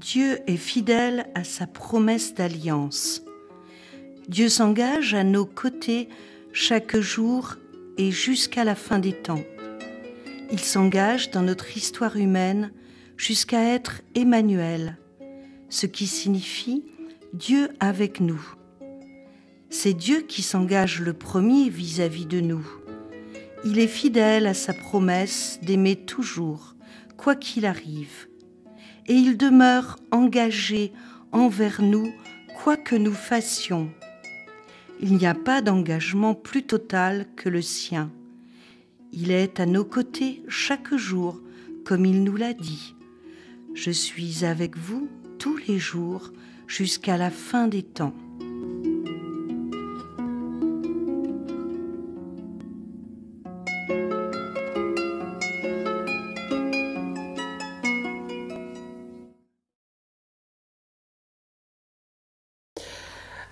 Dieu est fidèle à sa promesse d'alliance. Dieu s'engage à nos côtés chaque jour et jusqu'à la fin des temps. Il s'engage dans notre histoire humaine jusqu'à être Emmanuel, ce qui signifie Dieu avec nous. C'est Dieu qui s'engage le premier vis-à-vis de nous. Il est fidèle à sa promesse d'aimer toujours, quoi qu'il arrive. Et il demeure engagé envers nous, quoi que nous fassions. Il n'y a pas d'engagement plus total que le sien. Il est à nos côtés chaque jour, comme il nous l'a dit. Je suis avec vous tous les jours jusqu'à la fin des temps.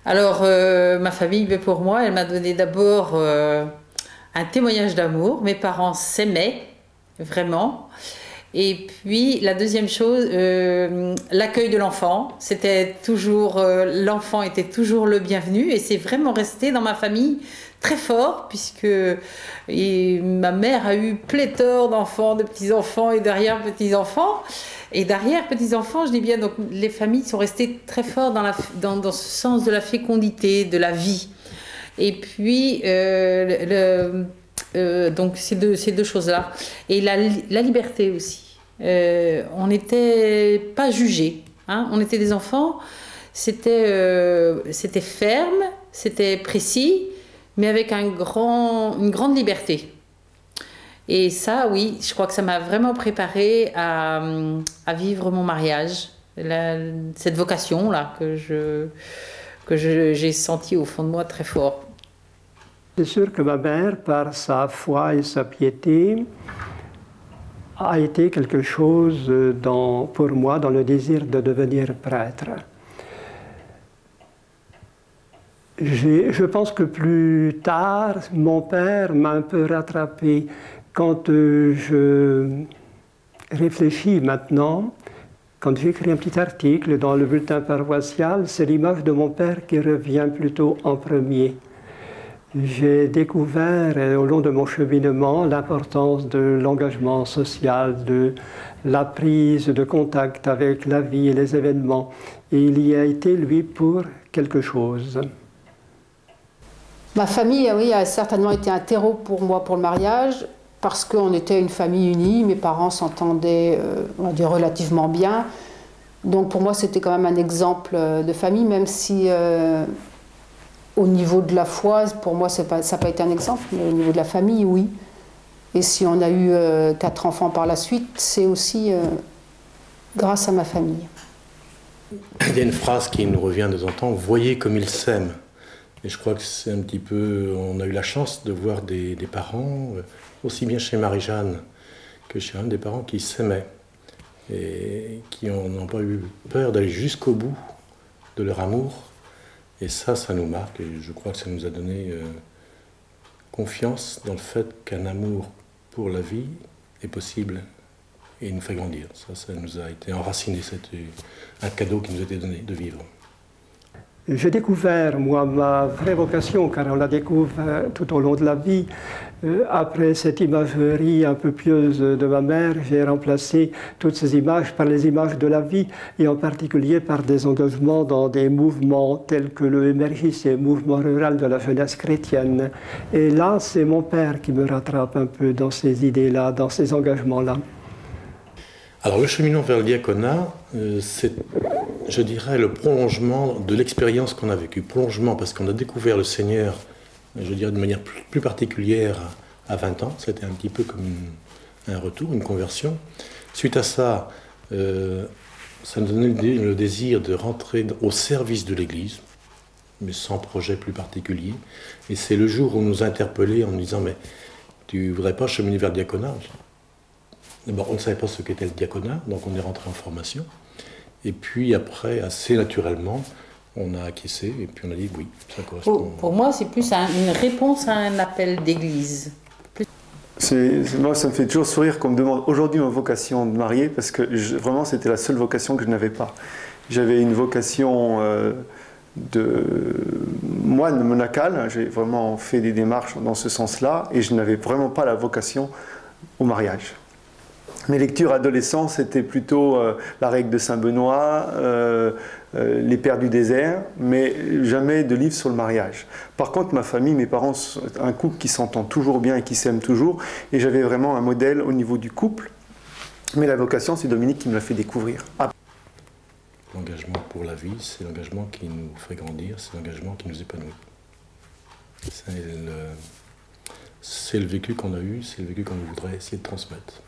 Alors, ma famille, pour moi, elle m'a donné d'abord un témoignage d'amour. Mes parents s'aimaient, vraiment. Et puis, la deuxième chose, l'accueil de l'enfant. C'était toujours, l'enfant était toujours le bienvenu. Et c'est vraiment resté dans ma famille très fort, puisque ma mère a eu pléthore d'enfants, de petits-enfants et d'arrière-petits-enfants. Et d'arrière-petits-enfants, je dis bien, donc les familles sont restées très fortes dans ce sens de la fécondité, de la vie. Et puis, donc ces deux choses-là. Et la liberté aussi. On n'était pas jugés. Hein. On était des enfants, c'était ferme, c'était précis, mais avec une grande liberté. Et ça, oui, je crois que ça m'a vraiment préparée à vivre mon mariage, cette vocation-là que j'ai sentie au fond de moi très fort. C'est sûr que ma mère, par sa foi et sa piété, a été quelque chose pour moi dans le désir de devenir prêtre. Je pense que plus tard, mon père m'a un peu rattrapé. Quand je réfléchis maintenant, quand j'écris un petit article dans le bulletin paroissial, c'est l'image de mon père qui revient plutôt en premier. J'ai découvert au long de mon cheminement l'importance de l'engagement social, de la prise de contact avec la vie et les événements. Et il y a été, lui, pour quelque chose. Ma famille, oui, a certainement été un terreau pour moi pour le mariage, parce qu'on était une famille unie, mes parents s'entendaient on va dire, relativement bien. Donc pour moi, c'était quand même un exemple de famille, même si au niveau de la foi, pour moi, ça n'a pas été un exemple, mais au niveau de la famille, oui. Et si on a eu 4 enfants par la suite, c'est aussi grâce à ma famille. Il y a une phrase qui nous revient de temps en temps, « Voyez comme ils s'aiment ». Et je crois que c'est un petit peu... On a eu la chance de voir des parents, aussi bien chez Marie-Jeanne que chez un des parents qui s'aimaient et qui n'ont pas eu peur d'aller jusqu'au bout de leur amour. Et ça nous marque et je crois que ça nous a donné confiance dans le fait qu'un amour pour la vie est possible et nous fait grandir. Ça nous a été enraciné, c'était un cadeau qui nous a été donné de vivre. J'ai découvert, moi, ma vraie vocation, car on la découvre tout au long de la vie. Après cette imagerie un peu pieuse de ma mère, j'ai remplacé toutes ces images par les images de la vie, et en particulier par des engagements dans des mouvements tels que le MRJ, le mouvement rural de la jeunesse chrétienne. Et là, c'est mon père qui me rattrape un peu dans ces idées-là, dans ces engagements-là. Alors le cheminement vers le diaconat, c'est, je dirais, le prolongement de l'expérience qu'on a vécue. Prolongement parce qu'on a découvert le Seigneur, je dirais de manière plus particulière à 20 ans. C'était un petit peu comme un retour, une conversion. Suite à ça, ça nous donnait le désir de rentrer au service de l'Église, mais sans projet plus particulier. Et c'est le jour où on nous a interpellés en nous disant « Mais tu ne voudrais pas cheminer vers le diaconat ?» D'abord, on ne savait pas ce qu'était le diaconat, donc on est rentré en formation. Et puis après, assez naturellement, on a acquiescé et puis on a dit oui, ça correspond. Pour moi, c'est plus une réponse à un appel d'église. Moi, ça me fait toujours sourire qu'on me demande aujourd'hui ma vocation de marié, parce que vraiment, c'était la seule vocation que je n'avais pas. J'avais une vocation de moine monacal, j'ai vraiment fait des démarches dans ce sens-là, et je n'avais vraiment pas la vocation au mariage. Mes lectures adolescents, c'était plutôt la règle de Saint-Benoît, les Pères du désert, mais jamais de livre sur le mariage. Par contre, ma famille, mes parents, un couple qui s'entend toujours bien et qui s'aime toujours, et j'avais vraiment un modèle au niveau du couple. Mais la vocation, c'est Dominique qui me l'a fait découvrir. L'engagement pour la vie, c'est l'engagement qui nous fait grandir, c'est l'engagement qui nous épanouit. C'est le vécu qu'on a eu, c'est le vécu qu'on voudrait essayer de transmettre.